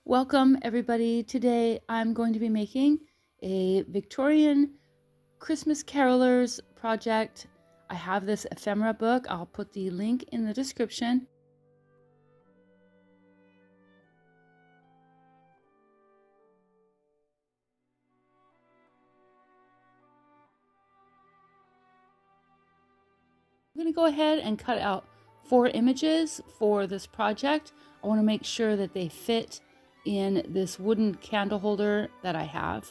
Welcome everybody. Today I'm going to be making a Victorian Christmas carolers project. I have this ephemera book. I'll put the link in the description. I'm going to go ahead and cut out 4 images for this project. I want to make sure that they fit in this wooden candle holder that I have.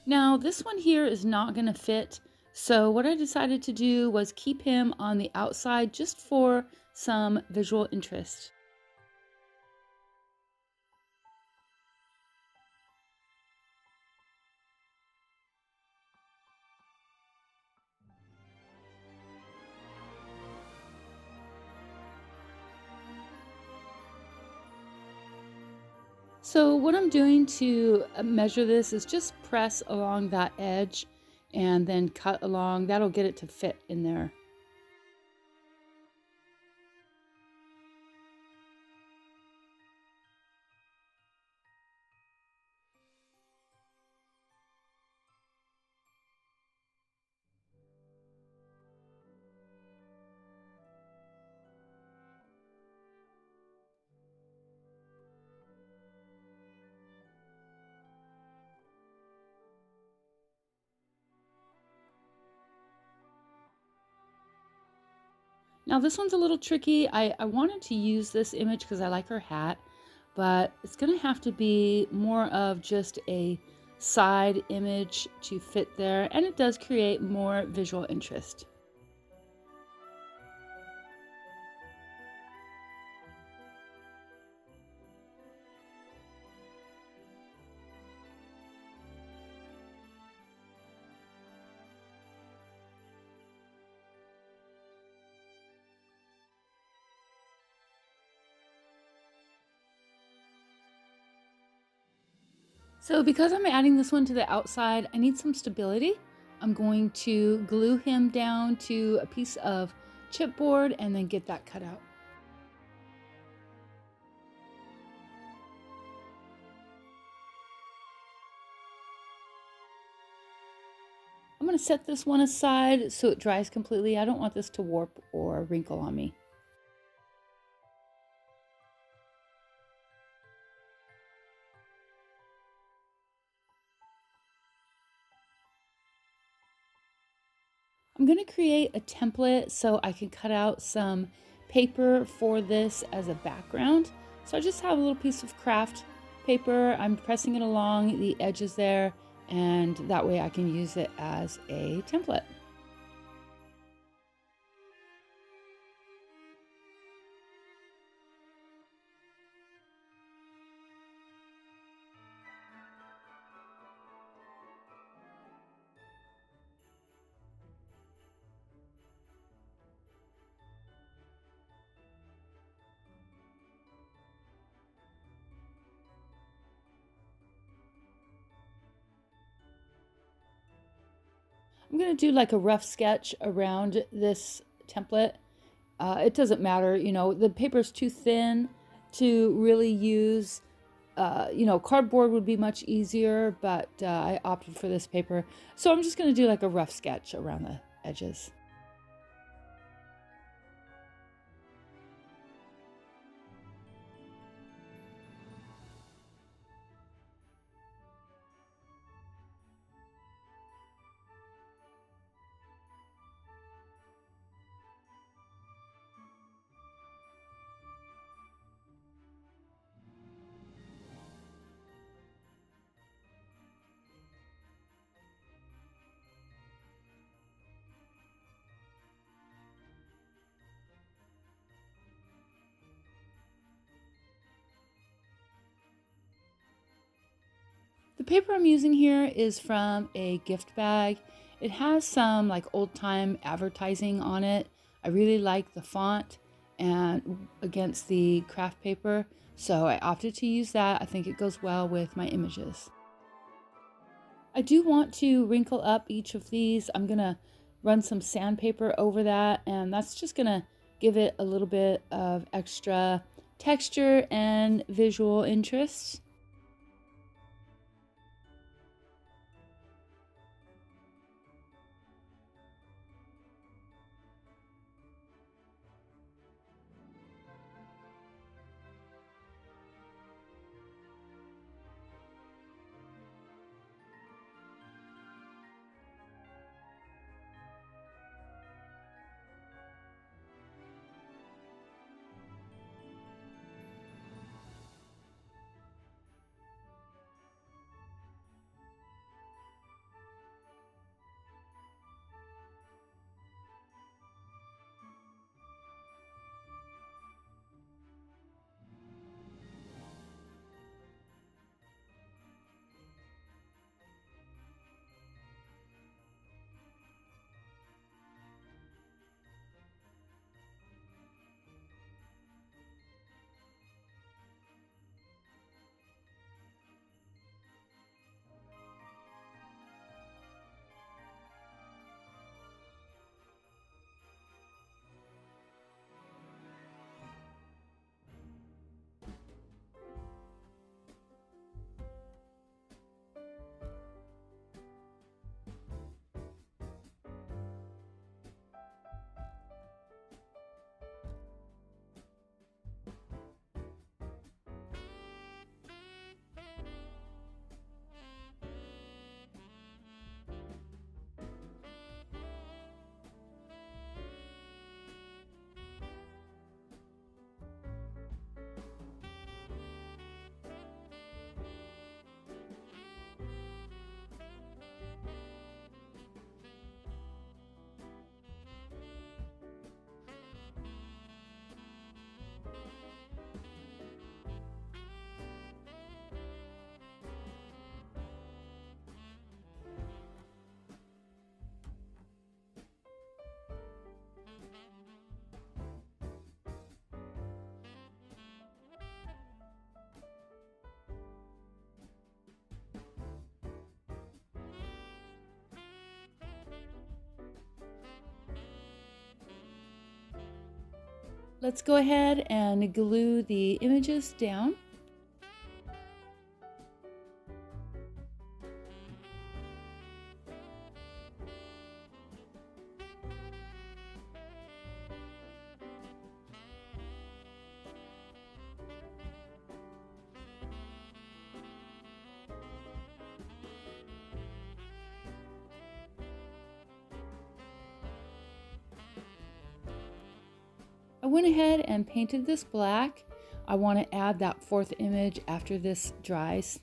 Now this one here is not going to fit, so what I decided to do was keep him on the outside just for some visual interest. So what I'm doing to measure this is just press along that edge and then cut along. That'll get it to fit in there. Now this one's a little tricky. I wanted to use this image because I like her hat, but it's gonna have to be more of just a side image to fit there, and it does create more visual interest. So because I'm adding this one to the outside, I need some stability. I'm going to glue him down to a piece of chipboard and then get that cut out. I'm going to set this one aside so it dries completely. I don't want this to warp or wrinkle on me. I'm going to create a template so I can cut out some paper for this as a background. So I just have a little piece of craft paper. I'm pressing it along the edges there, and that way I can use it as a template. I'm going to do like a rough sketch around this template. It doesn't matter, the paper's too thin to really use. Cardboard would be much easier, but I opted for this paper. So I'm just going to do like a rough sketch around the edges. The paper I'm using here is from a gift bag. It has some like old time advertising on it. I really like the font and against the craft paper, so I opted to use that. I think it goes well with my images. I do want to wrinkle up each of these. I'm gonna run some sandpaper over that, and that's just gonna give it a little bit of extra texture and visual interest. Let's go ahead and glue the images down. I went ahead and painted this black. I want to add that fourth image after this dries.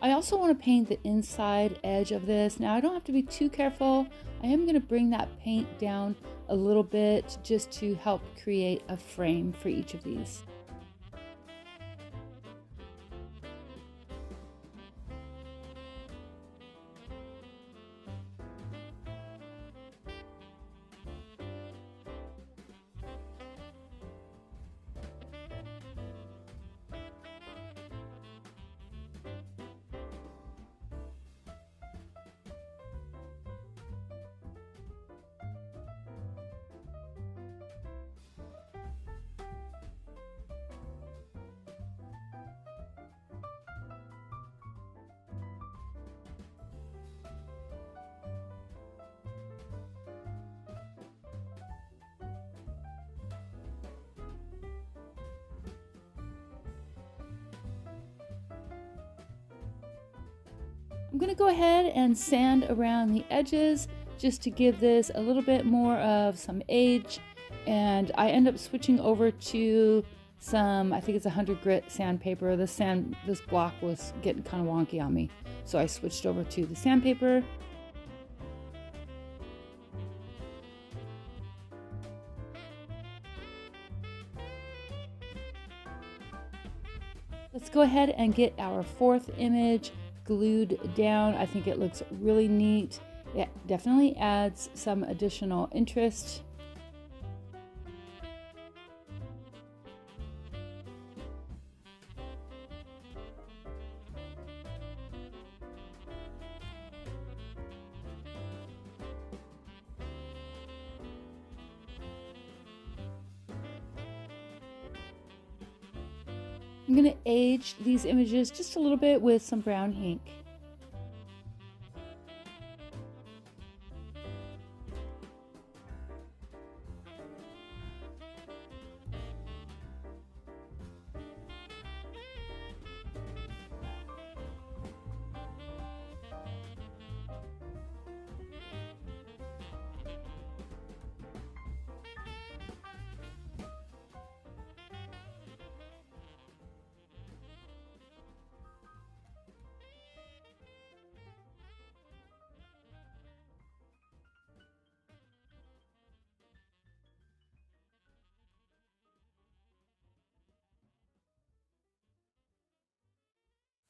I also want to paint the inside edge of this. Now I don't have to be too careful. I am going to bring that paint down a little bit just to help create a frame for each of these. I'm going to go ahead and sand around the edges just to give this a little bit more of some age. And I end up switching over to some, I think it's 100 grit sandpaper. This block was getting kind of wonky on me, so I switched over to the sandpaper. Let's go ahead and get our fourth image glued down. I think it looks really neat. It definitely adds some additional interest. I'm going to age these images just a little bit with some brown ink.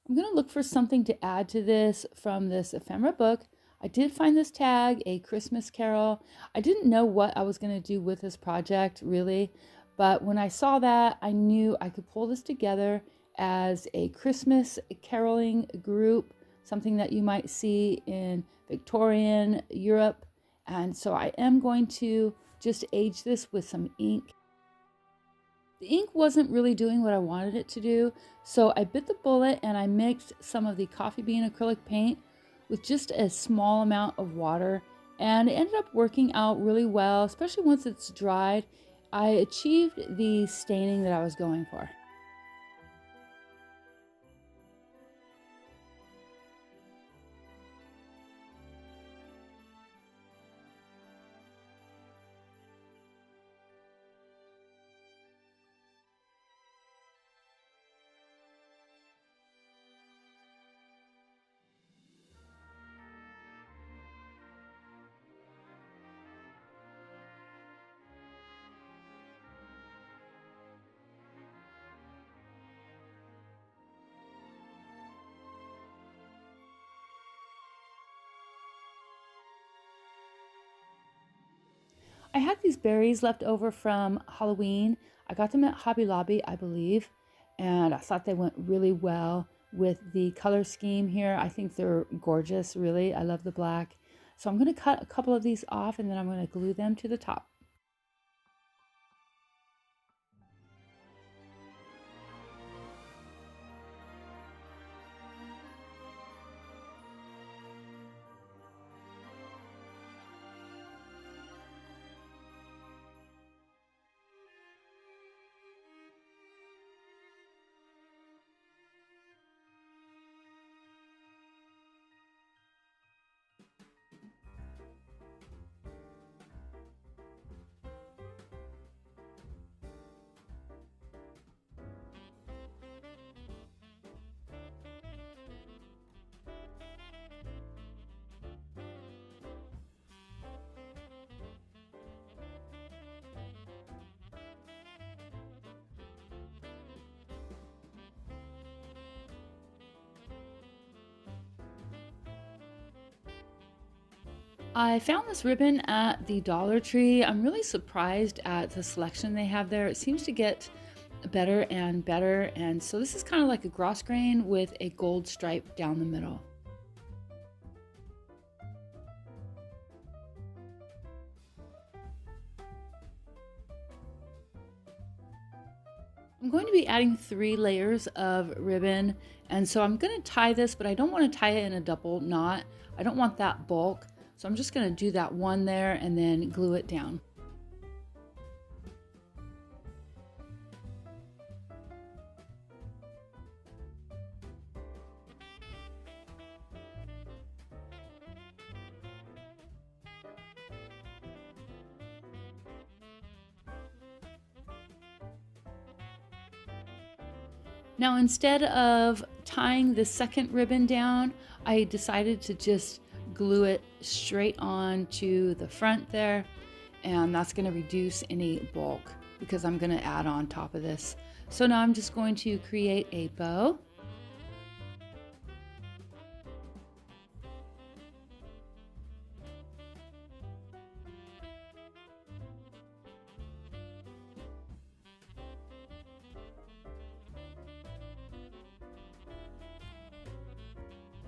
I'm going to look for something to add to this from this ephemera book. I did find this tag, A Christmas Carol. I didn't know what I was going to do with this project, really, but when I saw that, I knew I could pull this together as a Christmas caroling group, something that you might see in Victorian Europe. And so I am going to just age this with some ink. The ink wasn't really doing what I wanted it to do, so I bit the bullet and I mixed some of the coffee bean acrylic paint with just a small amount of water, and it ended up working out really well, especially once it's dried. I achieved the staining that I was going for. I had these berries left over from Halloween. I got them at Hobby Lobby, I believe, and I thought they went really well with the color scheme here. I think they're gorgeous, really. I love the black. So I'm going to cut a couple of these off and then I'm going to glue them to the top. I found this ribbon at the Dollar Tree. I'm really surprised at the selection they have there. It seems to get better and better. And so this is kind of like a grosgrain with a gold stripe down the middle. I'm going to be adding 3 layers of ribbon, and so I'm going to tie this, but I don't want to tie it in a double knot. I don't want that bulk, so I'm just going to do that one there and then glue it down. Now, instead of tying the second ribbon down, I decided to just glue it straight on to the front there, and that's going to reduce any bulk because I'm going to add on top of this. So now I'm just going to create a bow.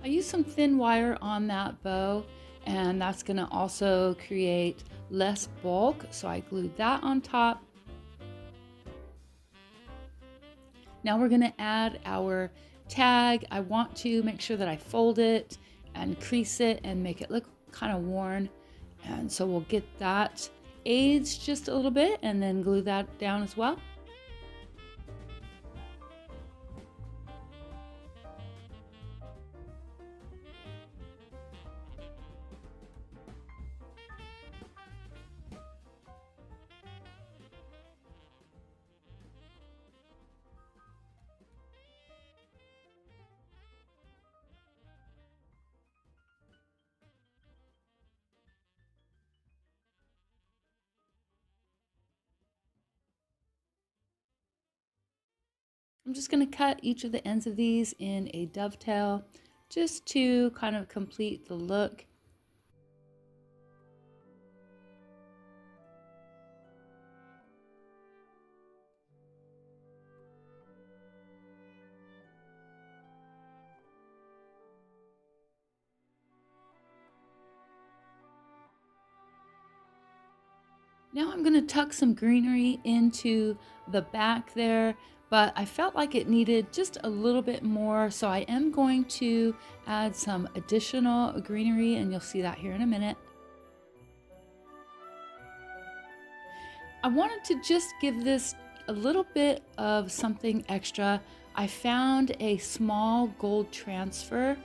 I used some thin wire on that bow, and that's going to also create less bulk, so I glued that on top. Now we're going to add our tag. I want to make sure that I fold it and crease it and make it look kind of worn, and so we'll get that aged just a little bit and then glue that down as well. I'm just going to cut each of the ends of these in a dovetail just to kind of complete the look. Now I'm going to tuck some greenery into the back there, but I felt like it needed just a little bit more, so I am going to add some additional greenery, and you'll see that here in a minute. I wanted to just give this a little bit of something extra. I found a small gold transfer,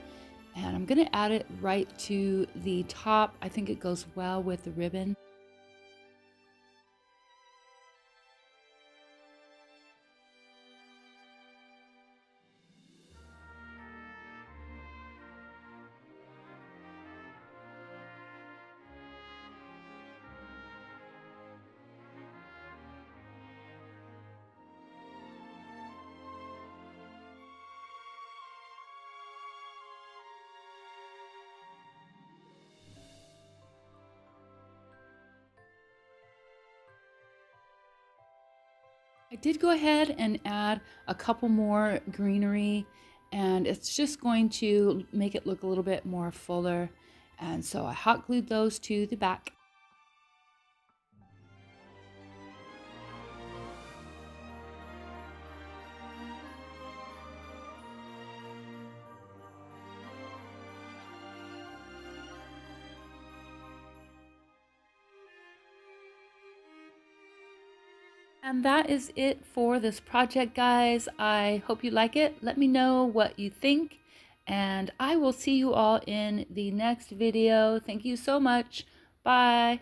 and I'm going to add it right to the top. I think it goes well with the ribbon. I did go ahead and add a couple more greenery, and it's just going to make it look a little bit more fuller. And so I hot glued those to the back. And that is it for this project, guys. I hope you like it. Let me know what you think, and I will see you all in the next video. Thank you so much. Bye.